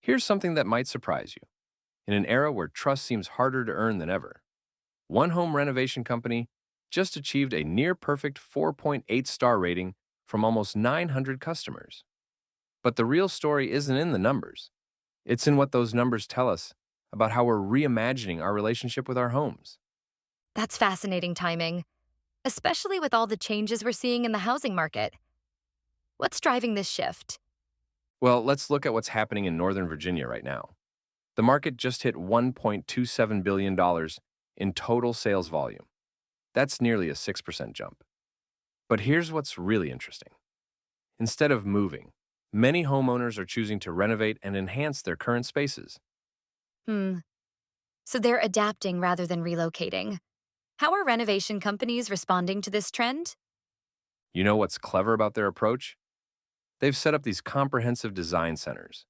Here's something that might surprise you. In an era where trust seems harder to earn than ever, one home renovation company just achieved a near perfect 4.8-star rating from almost 900 customers. But the real story isn't in the numbers. It's in what those numbers tell us about how we're reimagining our relationship with our homes. That's fascinating timing, especially with all the changes we're seeing in the housing market. What's driving this shift? Well, let's look at what's happening in Northern Virginia right now. The market just hit $1.27 billion in total sales volume. That's nearly a 6% jump. But here's what's really interesting. Instead of moving, many homeowners are choosing to renovate and enhance their current spaces. Hmm, so they're adapting rather than relocating. How are renovation companies responding to this trend? You know what's clever about their approach? They've set up these comprehensive design centers.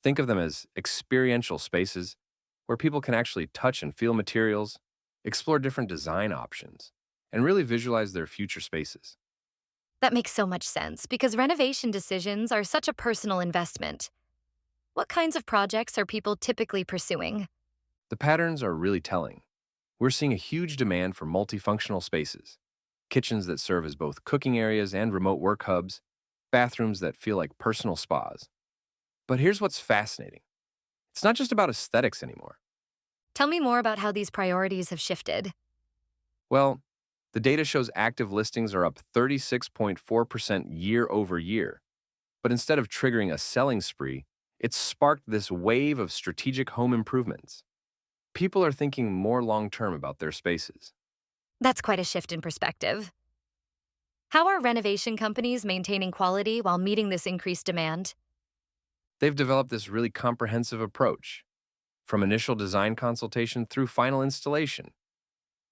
Think of them as experiential spaces where people can actually touch and feel materials, explore different design options, and really visualize their future spaces. That makes so much sense because renovation decisions are such a personal investment. What kinds of projects are people typically pursuing? The patterns are really telling. We're seeing a huge demand for multifunctional spaces, kitchens that serve as both cooking areas and remote work hubs, bathrooms that feel like personal spas. But here's what's fascinating. It's not just about aesthetics anymore. Tell me more about how these priorities have shifted. Well, the data shows active listings are up 36.4% year over year. But instead of triggering a selling spree, it's sparked this wave of strategic home improvements. People are thinking more long term about their spaces. That's quite a shift in perspective. How are renovation companies maintaining quality while meeting this increased demand? They've developed this really comprehensive approach, from initial design consultation through final installation.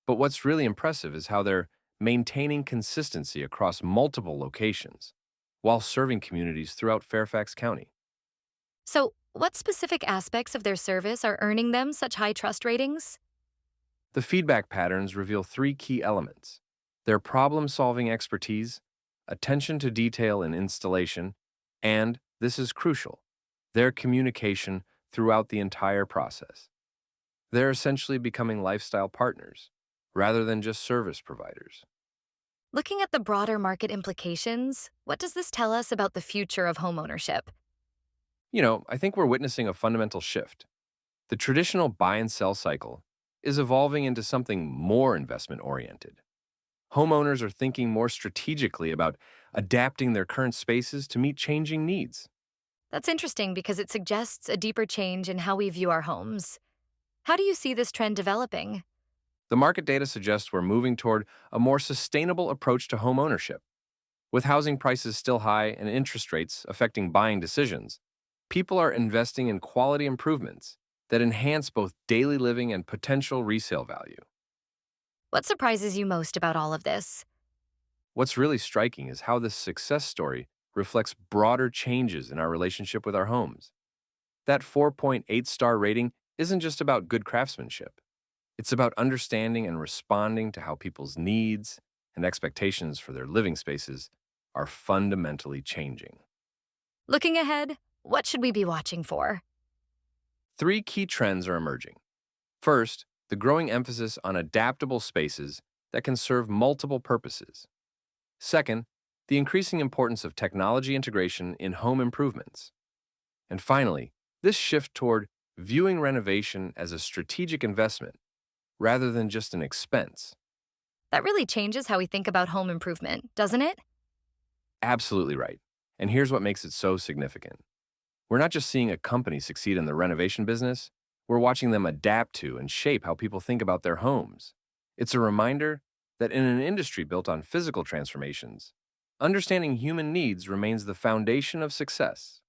But what's really impressive is how they're maintaining consistency across multiple locations while serving communities throughout Fairfax County. So, what specific aspects of their service are earning them such high trust ratings? The feedback patterns reveal three key elements: their problem solving expertise, attention to detail in installation, and, this is crucial, their communication throughout the entire process. They're essentially becoming lifestyle partners rather than just service providers. Looking at the broader market implications, what does this tell us about the future of homeownership? I think we're witnessing a fundamental shift. The traditional buy and sell cycle is evolving into something more investment oriented. Homeowners are thinking more strategically about adapting their current spaces to meet changing needs. That's interesting because it suggests a deeper change in how we view our homes. How do you see this trend developing? The market data suggests we're moving toward a more sustainable approach to home ownership. With housing prices still high and interest rates affecting buying decisions, people are investing in quality improvements that enhance both daily living and potential resale value. What surprises you most about all of this? What's really striking is how this success story reflects broader changes in our relationship with our homes. That 4.8-star rating isn't just about good craftsmanship. It's about understanding and responding to how people's needs and expectations for their living spaces are fundamentally changing. Looking ahead, what should we be watching for? Three key trends are emerging. First, the growing emphasis on adaptable spaces that can serve multiple purposes. Second, the increasing importance of technology integration in home improvements. And finally, this shift toward viewing renovation as a strategic investment rather than just an expense. That really changes how we think about home improvement, doesn't it? Absolutely right. And here's what makes it so significant. We're not just seeing a company succeed in the renovation business, we're watching them adapt to and shape how people think about their homes. It's a reminder that in an industry built on physical transformations, understanding human needs remains the foundation of success.